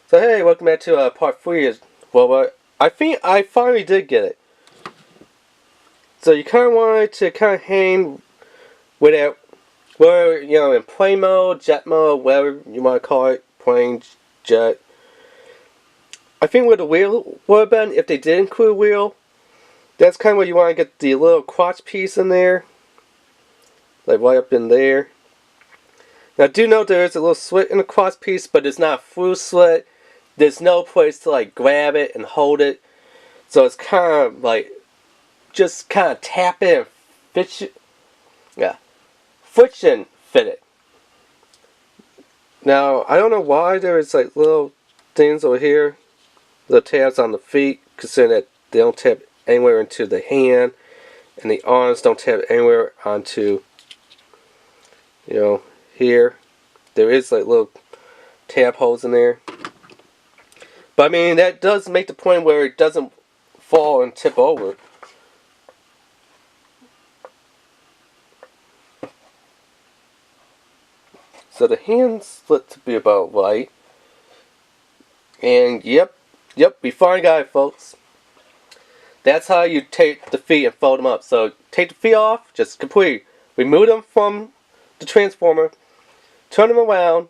So hey, welcome back to part 3. I think I finally did get it. So you kind of wanted to kind of hang with it, whether, in plane mode, jet mode, whatever you want to call it, plane, jet. I think with the wheel would have been, if they did include a wheel, that's kind of where you want to get the little crotch piece in there. Like right up in there. Now do note there is a little slit in the crotch piece, but it's not a full slit. There's no place to like grab it and hold it. So it's kind of like, just kind of tap it and friction fit it. Now, I don't know why there's like little things over here, the tabs on the feet, considering that they don't tap anywhere into the hand, and the arms don't tap anywhere onto, here. There is like little tab holes in there. But I mean, that does make the point where it doesn't fall and tip over. So the hands look to be about right. And yep, we finally got it, folks. That's how you take the feet and fold them up. So take the feet off, just completely remove them from the transformer, turn them around,